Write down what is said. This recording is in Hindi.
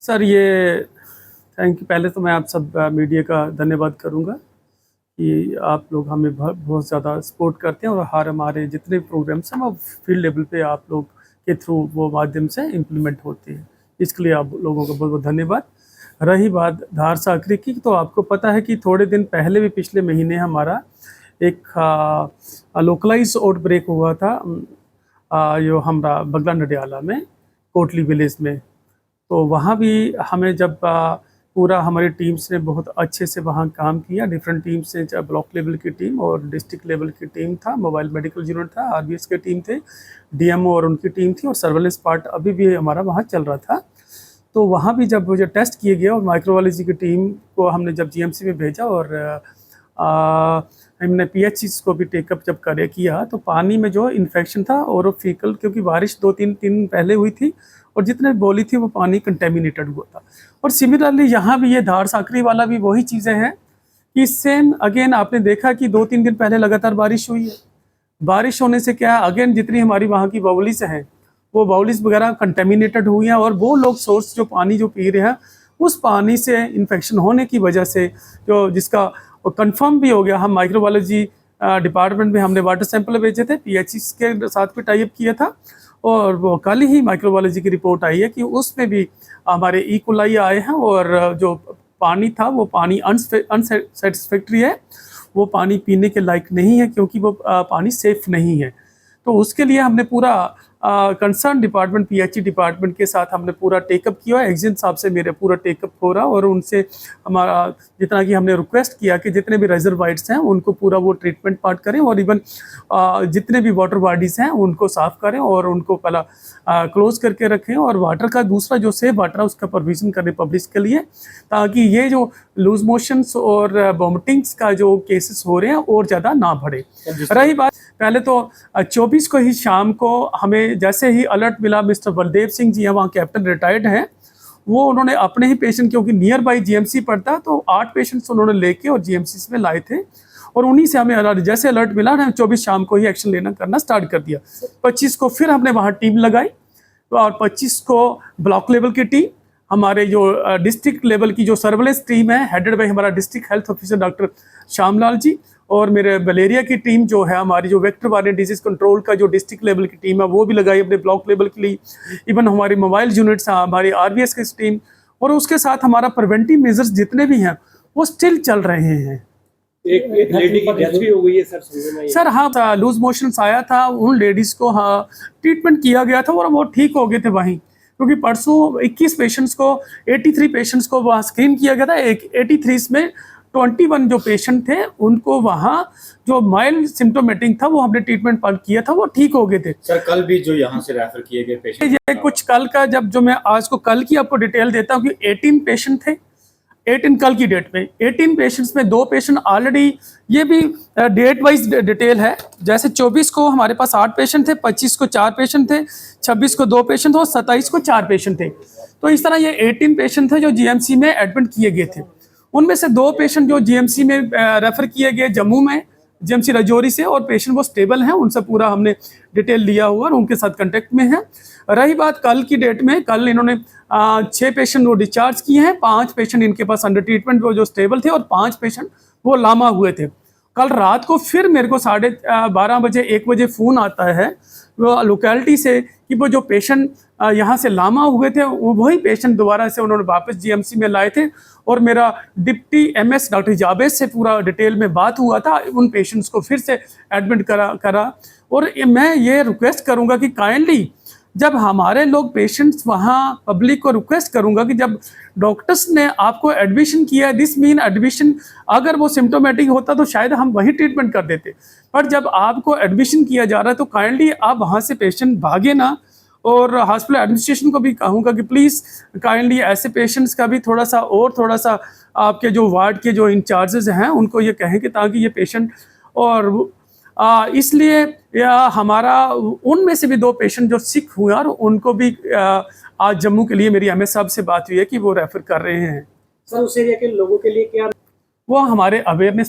सर ये थैंक यू। पहले तो मैं आप सब मीडिया का धन्यवाद करूंगा कि आप लोग हमें बहुत ज़्यादा सपोर्ट करते हैं और हर हमारे जितने प्रोग्राम्स हैं वो फील्ड लेवल पे आप लोग के थ्रू वो माध्यम से इम्प्लीमेंट होते हैं। इसके लिए आप लोगों का बहुत बहुत धन्यवाद। रही बात धार साकरी की, तो आपको पता है कि थोड़े दिन पहले भी पिछले महीने हमारा एक लोकलाइज आउटब्रेक हुआ था जो हमारा बगला नडियाला में कोटली विलेज में। तो वहाँ भी हमें जब पूरा हमारी टीम्स ने बहुत अच्छे से वहाँ काम किया, डिफरेंट टीम्स से, चाहे ब्लॉक लेवल की टीम और डिस्ट्रिक्ट लेवल की टीम था, मोबाइल मेडिकल यूनिट था, आरबीएस की टीम थे, डीएमओ और उनकी टीम थी, और सर्वेलेंस पार्ट अभी भी हमारा वहाँ चल रहा था। तो वहाँ भी जब जो टेस्ट किए गए और माइक्रोबायोलॉजी की टीम को हमने जब जीएमसी में भेजा और हमने पीएचसी को भी टेकअप जब किया, तो पानी में जो इन्फेक्शन था और फीकल, क्योंकि बारिश 2-3 दिन पहले हुई थी और जितने बोली थी वो पानी कंटेमिनेटेड हुआ था। और सिमिलरली यहाँ भी ये धार साकरी वाला भी वही चीज़ें हैं कि सेम अगेन आपने देखा कि 2-3 दिन पहले लगातार बारिश हुई है। बारिश होने से क्या अगेन जितनी हमारी वहाँ की बाउलीस हैं वो बाउलीस वगैरह कंटेमिनेटेड हुई हैं, और वो लोग सोर्स जो पानी जो पी रहे हैं उस पानी से इन्फेक्शन होने की वजह से जो जिसका कंफर्म भी हो गया। हम माइक्रोबायोलॉजी डिपार्टमेंट में हमने वाटर सैंपल भेजे थे, पीएचसी के साथ भी टाई अप किया था, और वो कल ही माइक्रोबायोलॉजी की रिपोर्ट आई है कि उसमें भी हमारे ई कोलाई आए हैं, और जो पानी था वो पानी अनसेटिस्फैक्ट्री है, वो पानी पीने के लायक नहीं है क्योंकि वो पानी सेफ नहीं है। तो उसके लिए हमने पूरा कंसर्न डिपार्टमेंट, पीएचई डिपार्टमेंट के साथ हमने पूरा टेकअप किया। एग्जिन साहब से मेरे पूरा टेकअप हो रहा, और उनसे हमारा जितना कि हमने रिक्वेस्ट किया कि जितने भी रिजर्वायर्स हैं उनको पूरा वो ट्रीटमेंट पार्ट करें, और इवन जितने भी वाटर बॉडीज़ हैं उनको साफ़ करें और उनको पहला क्लोज करके रखें, और वाटर का दूसरा जो सेफ वाटर है उसका प्रोविज़न करें पब्लिक के लिए, ताकि ये जो लूज मोशंस और वॉमिटिंग्स का जो केसेस हो रहे हैं और ज़्यादा ना बढ़े। रही बात, पहले तो 24 को ही शाम को हमें जैसे ही अलर्ट मिला, मिस्टर बलदेव सिंह जी हैं, वहाँ कैप्टन रिटायर्ड हैं, वो उन्होंने अपने ही पेशेंट, क्योंकि नियर बाई जीएमसी पड़ता, तो 8 पेशेंट्स उन्होंने लेके और जीएमसी में लाए थे, और उन्हीं से हमें अलर्ट, जैसे अलर्ट मिला हमने 24 शाम को ही एक्शन लेना करना स्टार्ट कर दिया। 25 को फिर हमने वहाँ टीम लगाई, और 25 को ब्लॉक लेवल की टीम, हमारे जो डिस्ट्रिक्ट लेवल की जो सर्वेलेंस टीम है हेडेड बाई हमारा district health officer doctor Shyamlal ji, और मेरे मलेरिया की टीम जो है हमारी जो वेक्टर वायरल डिजीज कंट्रोल का जो डिस्ट्रिक्ट लेवल की टीम है वो भी लगाई अपने ब्लॉक लेवल के लिए। इवन हमारी मोबाइल यूनिट्स हैं, हमारी आरबीएस की टीम, और उसके साथ हमारा प्रिवेंटिव मेजर्स जितने भी हैं वो स्टिल चल रहे हैं। एक लेडी की डेथ भी हो गई है सर। हाँ, लूज मोशंस आया था, उन लेडीज को हाँ ट्रीटमेंट किया गया था और वो ठीक हो गए थे वहीं, क्योंकि परसों 21 पेशेंट्स को, 83 पेशेंट्स को वहाँ स्क्रीन किया गया था। 83 में 21 जो पेशेंट थे उनको वहाँ जो माइल्ड सिम्टोमेटिक था वो हमने ट्रीटमेंट पार्ट किया था, वो ठीक हो गए थे। सर कल भी जो यहाँ से रेफर किए गए पेशेंट, ये कुछ कल का, जब जो मैं आज को कल की आपको डिटेल देता हूँ कि 18 पेशेंट थे, 18 कल की डेट में 18 पेशेंट्स में 2 पेशेंट ऑलरेडी, ये भी डेट वाइज डिटेल है, जैसे 24 को हमारे पास 8 पेशेंट थे, 25 को 4 पेशेंट थे, 26 को 2 पेशेंट थे और 27 को 4 पेशेंट थे। तो इस तरह ये 18 पेशेंट थे जो जीएमसी में एडमिट किए गए थे। उनमें से 2 पेशेंट जो जीएमसी में रेफर किए गए जम्मू में, जीएमसी राजौरी से, और पेशेंट वो स्टेबल हैं, उनसे पूरा हमने डिटेल लिया हुआ और उनके साथ कांटेक्ट में है। रही बात कल की डेट में, कल इन्होंने 6 पेशेंट वो डिस्चार्ज किए हैं, 5 पेशेंट इनके पास अंडर ट्रीटमेंट वो जो स्टेबल थे, और 5 पेशेंट वो लामा हुए थे। कल रात को फिर मेरे को 12:30 बजे 1 बजे फ़ोन आता है वो लोकेलिटी से कि वो जो पेशेंट यहाँ से लामा हुए थे वही पेशेंट दोबारा से उन्होंने वापस जीएमसी में लाए थे, और मेरा डिप्टी एमएस डॉक्टर जावेद से पूरा डिटेल में बात हुआ था, उन पेशेंट्स को फिर से एडमिट करा। और मैं ये रिक्वेस्ट करूँगा कि काइंडली जब हमारे लोग पेशेंट्स वहाँ पब्लिक को रिक्वेस्ट करूँगा कि जब डॉक्टर्स ने आपको एडमिशन किया है, दिस मीन एडमिशन, अगर वो सिम्टोमेटिक होता तो शायद हम वही ट्रीटमेंट कर देते, पर जब आपको एडमिशन किया जा रहा है तो काइंडली आप वहाँ से पेशेंट भागे ना। और हॉस्पिटल एडमिनिस्ट्रेशन को भी कहूँगा कि प्लीज़ काइंडली ऐसे पेशेंट्स का भी थोड़ा सा आपके जो वार्ड के जो इंचार्जेस हैं उनको ये कहें कि ताकि ये पेशेंट, और इसलिए हमारा उनमें से भी 2 पेशेंट जो सिक हुए और उनको भी आज जम्मू के लिए मेरी एमएस साहब से बात हुई है कि वो रेफर कर रहे हैं। सर उस एरिया के लोगों के लिए क्या वो हमारे अवेयरनेस